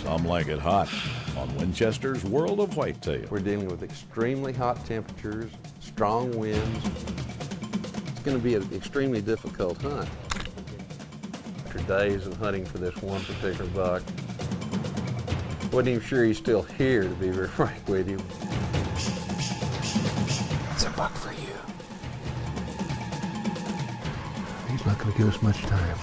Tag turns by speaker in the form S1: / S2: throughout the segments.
S1: Some like it hot on Winchester's World of Whitetail.
S2: We're dealing with extremely hot temperatures, strong winds. It's going to be an extremely difficult hunt. After days of hunting for this one particular buck, wasn't even sure he's still here, to be very frank with you.
S3: It's a buck for you. He's not going to give us much time.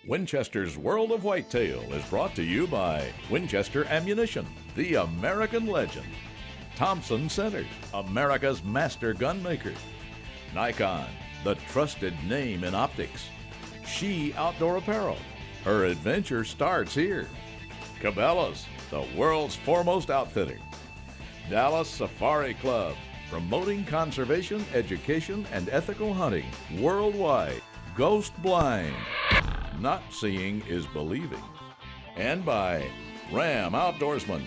S1: Winchester's World of Whitetail is brought to you by Winchester Ammunition, the American legend. Thompson Center, America's master gunmaker. Nikon, the trusted name in optics. She Outdoor Apparel, her adventure starts here. Cabela's, the world's foremost outfitter. Dallas Safari Club, promoting conservation, education, and ethical hunting worldwide. Ghost Blind, not seeing is believing. And by Ram Outdoorsman.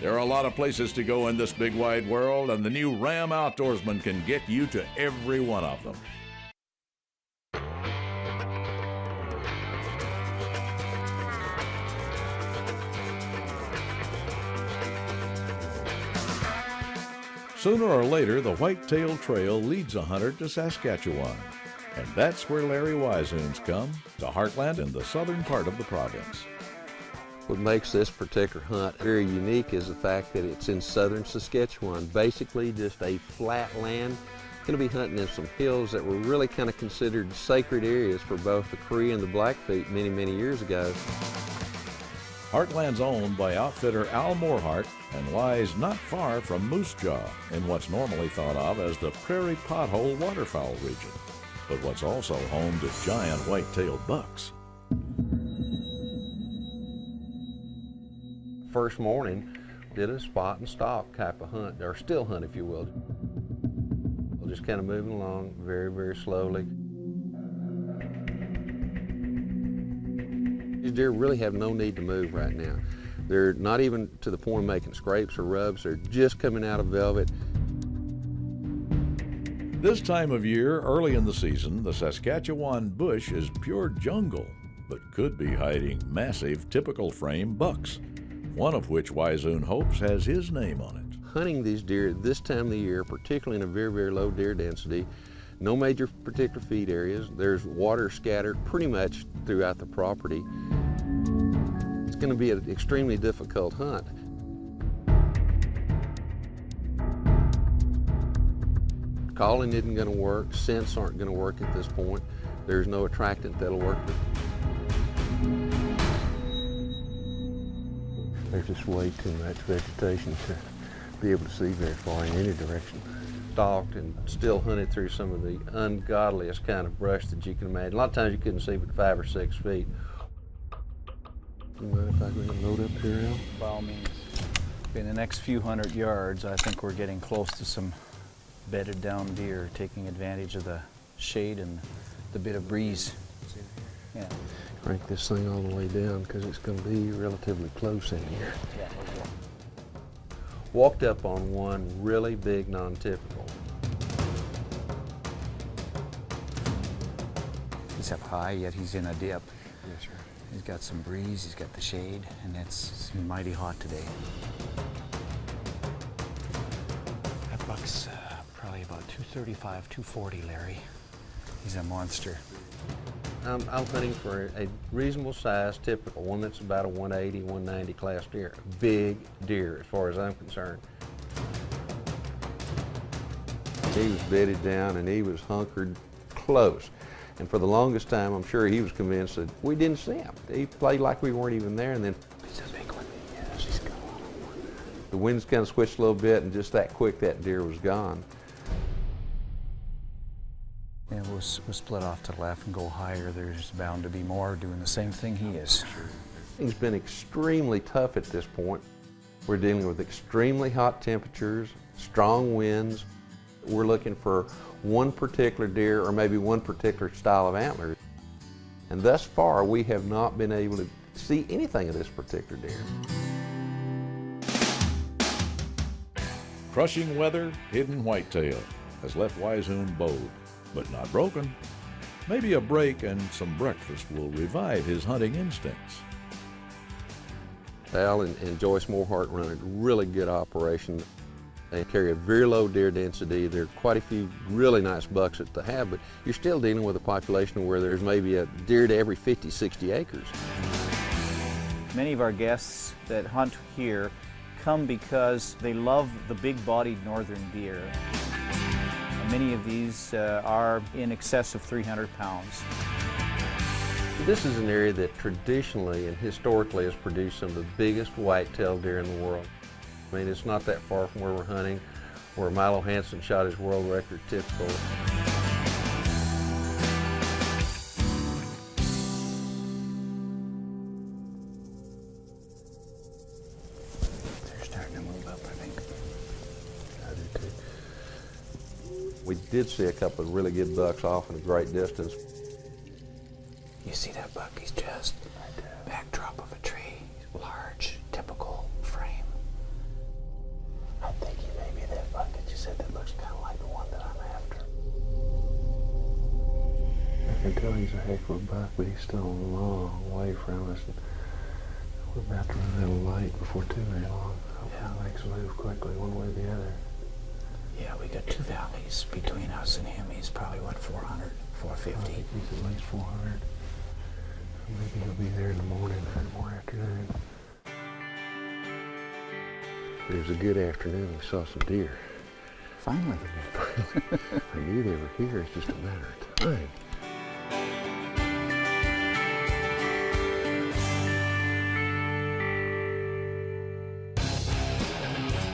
S1: There are a lot of places to go in this big wide world, and the new Ram Outdoorsman can get you to every one of them. Sooner or later, the Whitetail Trail leads a hunter to Saskatchewan. And that's where Larry Wisehuns come, to Heartland in the southern part of the province.
S2: What makes this particular hunt very unique is the fact that it's in southern Saskatchewan, basically just a flat land. Going to be hunting in some hills that were really kind of considered sacred areas for both the Cree and the Blackfeet many, many years ago.
S1: Heartland's owned by outfitter Al Morehart and lies not far from Moose Jaw in what's normally thought of as the Prairie Pothole waterfowl region, but what's also home to giant white-tailed bucks.
S2: First morning, did a spot and stalk type of hunt, or still hunt if you will. We'll just kind of moving along very, very slowly. These deer really have no need to move right now. They're not even to the point of making scrapes or rubs. They're just coming out of velvet.
S1: This time of year, early in the season, the Saskatchewan bush is pure jungle, but could be hiding massive typical frame bucks, one of which Wisehuns hopes has his name on it.
S2: Hunting these deer this time of the year, particularly in a very, very low deer density, no major particular feed areas, there's water scattered pretty much throughout the property. It's going to be an extremely difficult hunt. Calling isn't going to work, scents aren't going to work at this point. There's no attractant that'll work. There's just way too much vegetation to be able to see very far in any direction. Stalked and still hunted through some of the ungodliest kind of brush that you can imagine. A lot of times you couldn't see but 5 or 6 feet. You mind if I go ahead and load up here, Al?
S4: By all means. In the next few hundred yards, I think we're getting close to some bedded down deer, taking advantage of the shade and the bit of breeze. Yeah.
S2: Crank this thing all the way down because it's going to be relatively close in here.
S4: Yeah.
S2: Walked up on one really big non-typical.
S4: He's up high, yet he's in a dip.
S2: Yes, sir.
S4: He's got some breeze, he's got the shade, and it's mighty hot today. That buck's probably about 235, 240, Larry. He's a monster.
S2: I'm hunting for a reasonable size typical, one that's about a 180, 190 class deer. Big deer as far as I'm concerned. He was bedded down and he was hunkered close. And for the longest time, I'm sure he was convinced that we didn't see him. He played like we weren't even there, and then
S4: He's a big one. Yes, he's gone.
S2: the winds kind of switched a little bit, and just that quick, that deer was gone.
S4: Yeah, And we'll split off to the left and go higher. There's bound to be more doing the same thing he is.
S2: He's been extremely tough at this point. We're dealing with extremely hot temperatures, strong winds. We're looking for one particular deer or maybe one particular style of antler. And thus far, we have not been able to see anything of this particular deer.
S1: Crushing weather, hidden whitetail has left Wisehoon bowed, but not broken. Maybe a break and some breakfast will revive his hunting instincts.
S2: Al and Joyce Morehart run a really good operation. They carry a very low deer density. There are quite a few really nice bucks that they have, but you're still dealing with a population where there's maybe a deer to every 50, 60 acres.
S4: Many of our guests that hunt here come because they love the big-bodied northern deer. Many of these are in excess of 300 pounds.
S2: This is an area that traditionally and historically has produced some of the biggest white-tailed deer in the world. I mean, it's not that far from where we're hunting, where Milo Hansen shot his world record typical.
S4: They're starting to move up, I think.
S2: I do too. We did see a couple of really good bucks off in a great distance.
S3: You see that buck? He's just backdrop of a tree, large, typical frame. I think he may be that buck that you said that looks kind of like the one that I'm after. I can tell he's a heck of a buck, but he's still a long way from us. We're about to run out of light before too very long. Hopefully he makes a move quickly one way or the other. Yeah, we got 2 valleys between us and him. He's probably, what, 400, 450? I think he's at least 400. Maybe he'll be there in the morning or afternoon.
S2: It was a good afternoon. We saw some deer.
S4: Finally.
S2: I knew they were here. It's just a matter of time.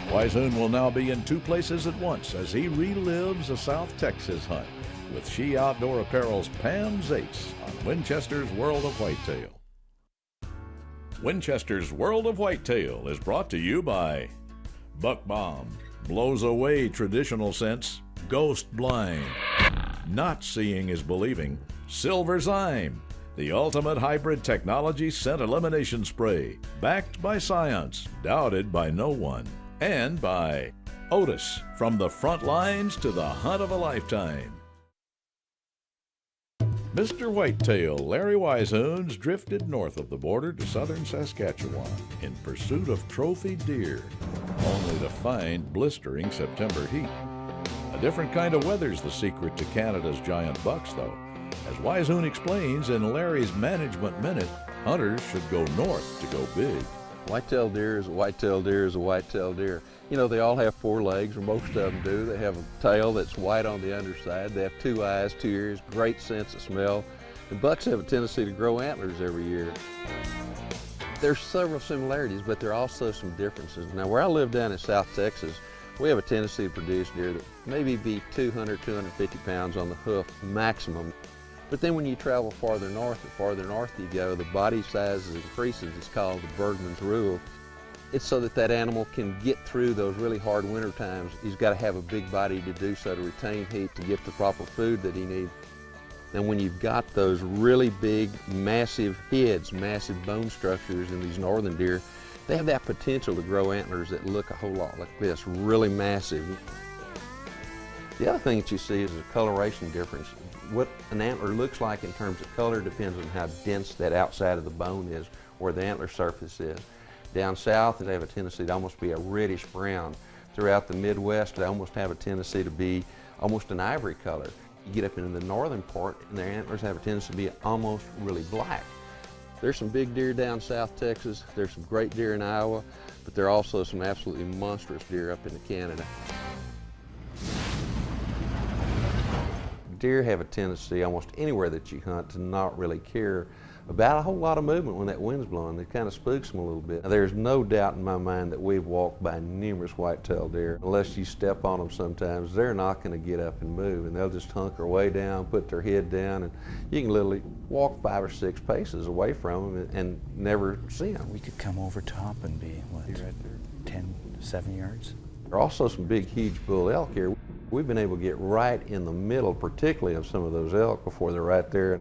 S1: Wisehoon will now be in 2 places at once as he relives a South Texas hunt with She Outdoor Apparel's Pam Zaitz on Winchester's World of Whitetail. Winchester's World of Whitetail is brought to you by Buck Bomb, blows away traditional scents, ghost blind. Not seeing is believing, Silver Zyme, the ultimate hybrid technology scent elimination spray, backed by science, doubted by no one. And by Otis, from the front lines to the hunt of a lifetime. Mr. Whitetail Larry Wisehoon's drifted north of the border to southern Saskatchewan in pursuit of trophy deer, only to find blistering September heat. A different kind of weather's the secret to Canada's giant bucks, though. As Wisehoon explains in Larry's Management Minute, hunters should go north to go big.
S2: White-tailed deer is a white-tailed deer is a white-tailed deer. You know, they all have 4 legs, or most of them do. They have a tail that's white on the underside. They have 2 eyes, 2 ears, great sense of smell. And bucks have a tendency to grow antlers every year. There's several similarities, but there are also some differences. Now, where I live down in South Texas, we have a tendency to produce deer that maybe be 200, 250 pounds on the hoof maximum. But then when you travel farther north, the farther north you go, the body size increases. It's called the Bergman's rule. It's so that that animal can get through those really hard winter times. He's got to have a big body to do so, to retain heat, to get the proper food that he needs. And when you've got those really big, massive heads, massive bone structures in these northern deer, they have that potential to grow antlers that look a whole lot like this, really massive. The other thing that you see is a coloration difference. What an antler looks like in terms of color depends on how dense that outside of the bone is, where the antler surface is. Down south, they have a tendency to almost be a reddish brown. Throughout the Midwest, they almost have a tendency to be almost an ivory color. You get up into the northern part, and their antlers have a tendency to be almost really black. There's some big deer down South Texas. There's some great deer in Iowa, but there are also some absolutely monstrous deer up into Canada. deer have a tendency almost anywhere that you hunt to not really care about a whole lot of movement when that wind's blowing. It kind of spooks them a little bit. Now, there's no doubt in my mind that we've walked by numerous whitetail deer. Unless you step on them sometimes, they're not going to get up and move, and they'll just hunker way down, put their head down, and you can literally walk 5 or 6 paces away from them and never see them.
S4: We could come over top and be, what, right there, 10, 7 yards?
S2: There are also some big, huge bull elk here. We've been able to get right in the middle, particularly of some of those elk before they're right there.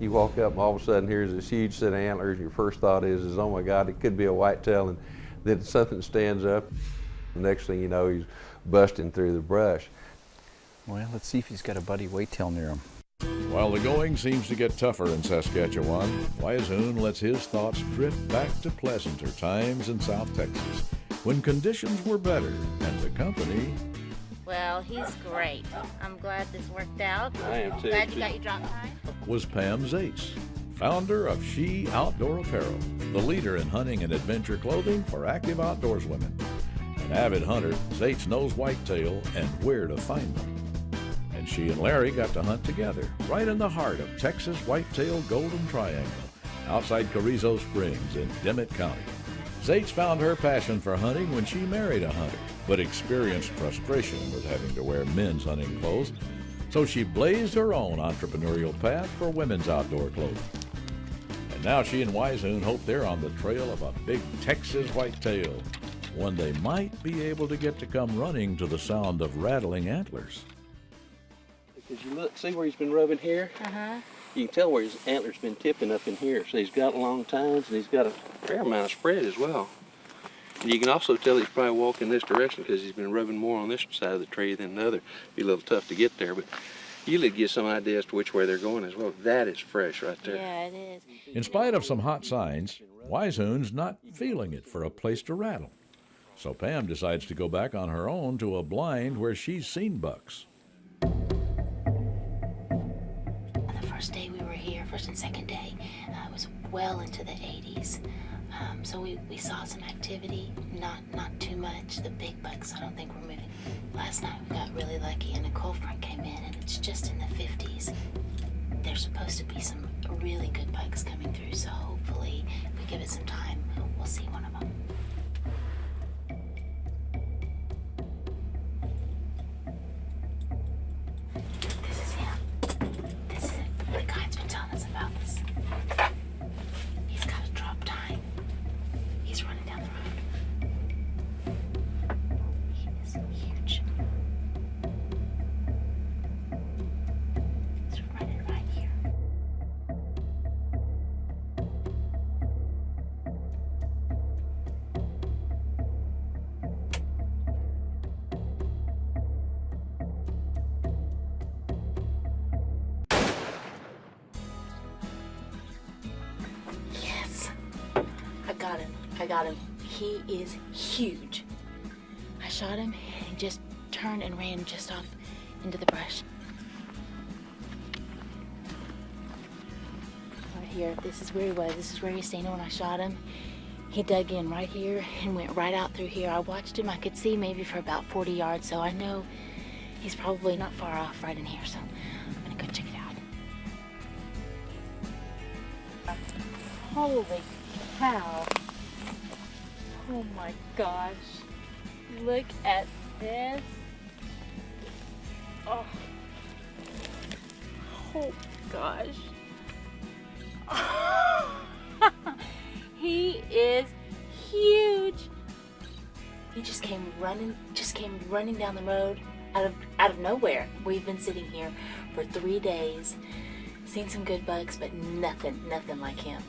S2: You walk up and all of a sudden here's this huge set of antlers, and your first thought is, oh my God, it could be a whitetail, and then something stands up. The next thing you know, he's busting through the brush.
S4: Well, let's see if he's got a buddy whitetail near him.
S1: While the going seems to get tougher in Saskatchewan, Wisehoon lets his thoughts drift back to pleasanter times in South Texas, when conditions were better and the company...
S5: Well, he's great. I'm glad this worked out.
S2: I am too.
S5: Glad you got your drop time.
S1: was Pam Zaitz, founder of She Outdoor Apparel, the leader in hunting and adventure clothing for active outdoors women. An avid hunter, Zaitz knows whitetail and where to find them. And she and Larry got to hunt together, right in the heart of Texas Whitetail Golden Triangle, outside Carrizo Springs in Dimmitt County. Zaitz found her passion for hunting when she married a hunter, but experienced frustration with having to wear men's hunting clothes, so she blazed her own entrepreneurial path for women's outdoor clothing. And now she and Wisehoon hope they're on the trail of a big Texas whitetail, one they might be able to get to come running to the sound of rattling antlers.
S2: Because you look, see where he's been rubbing here? You can tell where his antler's been tipping up in here. So he's got long tines and he's got a fair amount of spread as well. And you can also tell he's probably walking this direction because he's been rubbing more on this side of the tree than the other. Be a little tough to get there, but you usually get some idea as to which way they're going as well. That is fresh right there.
S5: Yeah, it is.
S1: In spite of some hot signs, Wisehoon's not feeling it for a place to rattle. So Pam decides to go back on her own to a blind where she's seen bucks.
S6: The first day we were here, first and second day, it was well into the 80s. So we saw some activity, not too much. The big bucks I don't think were moving. Last night we got really lucky and a cold front came in and it's just in the 50s. There's supposed to be some really good bucks coming through, so hopefully if we give it some time, we'll see one of them. This is him. This is it. The guide's been telling us about this. He's got a drop time. He's running down the road. He is huge. He's running right here. Yes. I got him. He is huge. I shot him and he just turned and ran just off into the brush. Right here, this is where he was. This is where he was standing when I shot him. He dug in right here and went right out through here. I watched him. I could see maybe for about 40 yards, so I know he's probably not far off right in here, so I'm gonna go check it out.
S5: Holy cow. Oh my gosh. Look at this. Oh. Oh gosh. He is huge.
S6: He just came running down the road out of nowhere. We've been sitting here for 3 days, seen some good bucks, but nothing like him.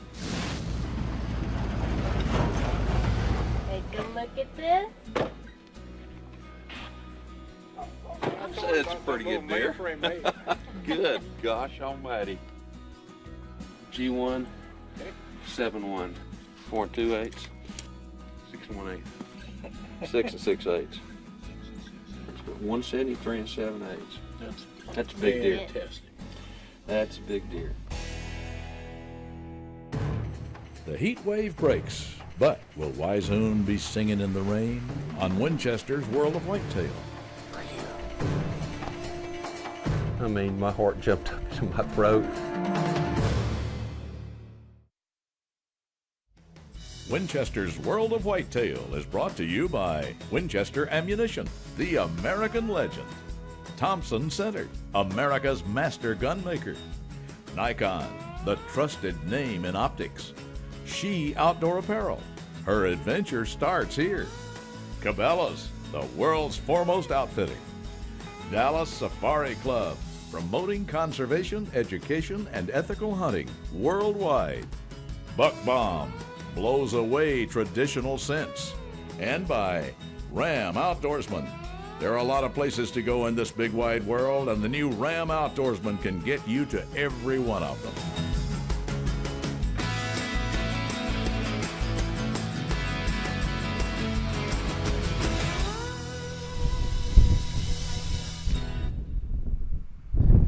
S5: Take a look at this.
S2: It's a pretty good deer. Good gosh almighty. G1, 7-1, 4 2/8, 6 1/8, 6 6/8. 173 and 7/8. That's a big deer. That's a big deer.
S1: The heat wave breaks, but will Wisehoon be singing in the rain on Winchester's World of Whitetail?
S2: I mean, my heart jumped up to my throat.
S1: Winchester's World of Whitetail is brought to you by Winchester Ammunition, the American legend. Thompson Center, America's master gunmaker. Nikon, the trusted name in optics. She Outdoor Apparel, her adventure starts here. Cabela's, the world's foremost outfitter. Dallas Safari Club, promoting conservation, education, and ethical hunting worldwide. Buck Bomb, blows away traditional scents. And by Ram Outdoorsman. There are a lot of places to go in this big wide world, and the new Ram Outdoorsman can get you to every one of them.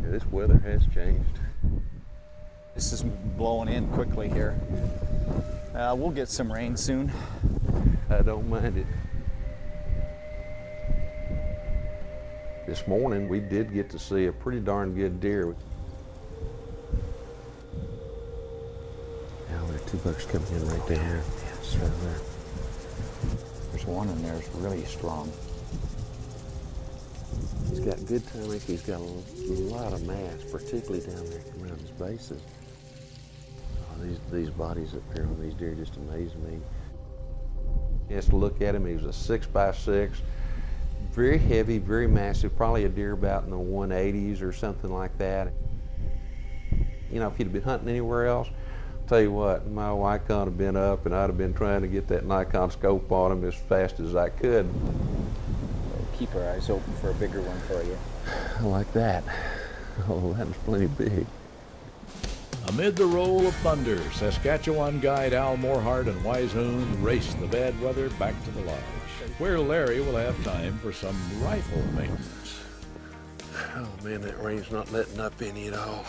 S2: Yeah, this weather has changed.
S4: This is blowing in quickly here. We'll get some rain soon.
S2: I don't mind it. This morning we did get to see a pretty darn good deer. Now there are 2 bucks coming in right there. Yes, right there.
S4: There's one in there that's really strong.
S2: He's got good timing. He's got a lot of mass, particularly down there around his bases. Oh, these bodies up here on these deer just amaze me. Just to look at him, he was a 6x6. Very heavy, very massive, probably a deer about in the 180s or something like that. You know, if he'd been hunting anywhere else, I'll tell you what, my Nikon would have been up and I'd have been trying to get that Nikon scope on him as fast as I could.
S4: Keep our eyes open for a bigger one for you.
S2: I like that. Oh, that was plenty big.
S1: Amid the roll of thunder, Saskatchewan guide Al Morehart and Wisehoon race the bad weather back to the lodge, where Larry will have time for some rifle maintenance.
S3: Oh man, that rain's not letting up any at all.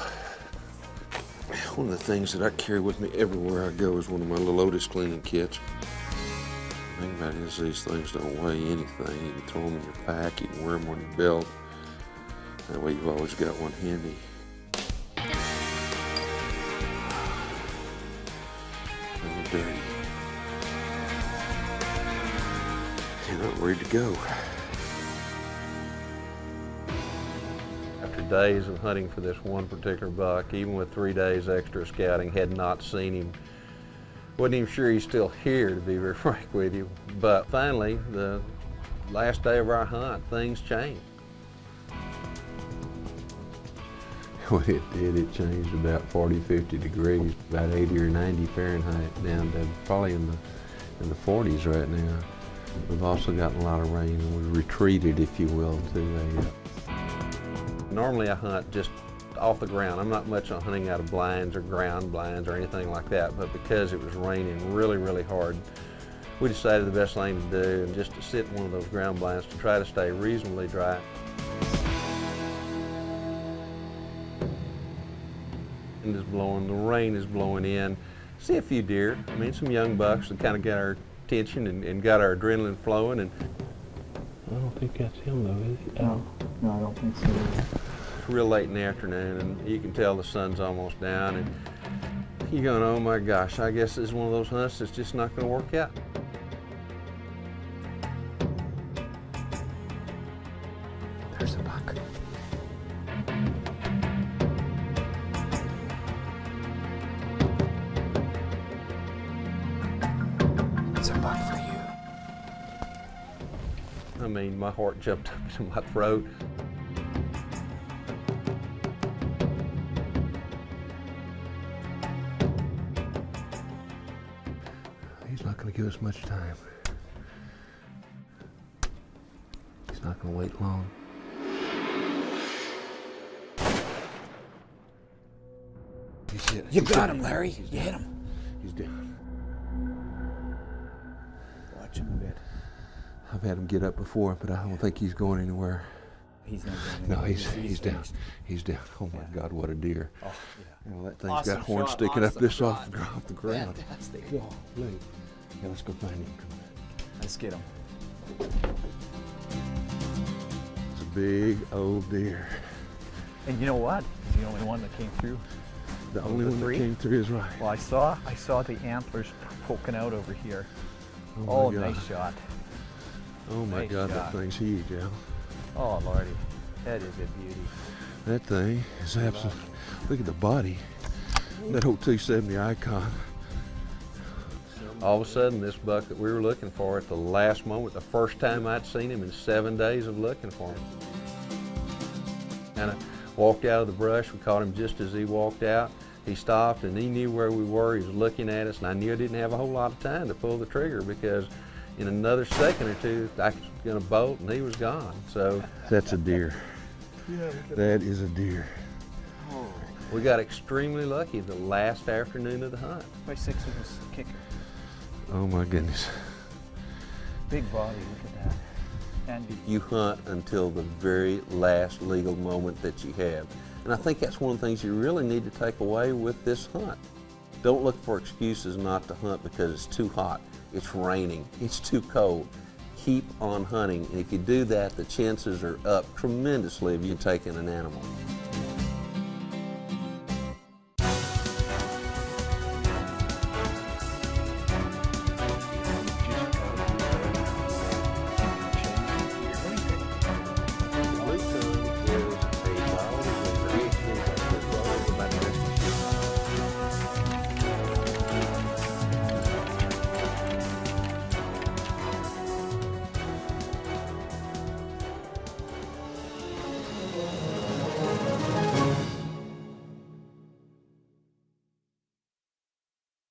S3: One of the things that I carry with me everywhere I go is one of my little Otis cleaning kits. The thing about it is these things don't weigh anything. You can throw them in your pack, you can wear them on your belt. That way you've always got one handy. And they're dirty. And I'm ready to go.
S2: After days of hunting for this one particular buck, even with 3 days extra scouting, had not seen him. Wasn't even sure he's still here, to be very frank with you. But finally, the last day of our hunt, things changed. Well, it did. It changed about 40, 50 degrees, about 80 or 90 Fahrenheit, down to probably in the 40s right now. We've also gotten a lot of rain, and we retreated, if you will, to a... Normally I hunt just off the ground. I'm not much on hunting out of blinds or ground blinds or anything like that, but because it was raining really, really hard, we decided the best thing to do is just to sit in one of those ground blinds to try to stay reasonably dry. The wind is blowing, the rain is blowing in. See a few deer. I mean, some young bucks that kind of got our attention and got our adrenaline flowing. And
S3: I don't think that's him though, is it?
S4: No, I don't think so.
S2: It's real late in the afternoon, and you can tell the sun's almost down, and you're going, oh my gosh, I guess this is one of those hunts that's just not going to work out. There's a buck. It's a buck for you. I mean, my heart jumped up to my throat. He's not going to give us much time. He's not going to wait long. He's hit.
S4: You got him, Larry. You hit him.
S2: He's down.
S4: Watch him a bit.
S2: I've had him get up before, but I don't think he's going anywhere.
S4: He's not going
S2: No,
S4: anywhere.
S2: he's down.
S4: finished.
S2: He's down. Oh my God, what a deer.
S4: Oh, yeah.
S2: Well, that thing's
S4: Awesome
S2: got horns
S4: shot,
S2: sticking up
S4: awesome
S2: this
S4: shot.
S2: off the ground.
S4: Fantastic.
S2: Oh, look. Yeah, let's go find him. Come on.
S4: Let's get him.
S2: It's a big old deer.
S4: And you know what? He's the only one that came through.
S3: The only one that came through is right.
S4: Well, I saw the antlers poking out over here.
S3: Oh,
S4: Oh,
S3: my God.
S4: nice shot.
S3: Oh my
S4: Nice
S3: God,
S4: shot.
S3: that thing's huge, Al.
S4: Oh, Lordy. That is a beauty.
S3: That thing is absolutely, look at the body. That whole 270 icon.
S2: All of a sudden, this buck that we were looking for at the last moment, the first time I'd seen him in 7 days of looking for him. And I walked out of the brush. We caught him just as he walked out. He stopped and he knew where we were. He was looking at us, and I knew I didn't have a whole lot of time to pull the trigger because in another second or two, I was going to bolt and he was gone. So
S3: That's a deer. That is a deer.
S2: we got extremely lucky the last afternoon of the hunt.
S4: By 6 with this kicker.
S3: Oh my goodness.
S4: Big body, look at that. And
S2: You hunt until the very last legal moment that you have. And I think that's one of the things you really need to take away with this hunt. Don't look for excuses not to hunt because it's too hot, it's raining, it's too cold. Keep on hunting, and if you do that, the chances are up tremendously of you taking an animal.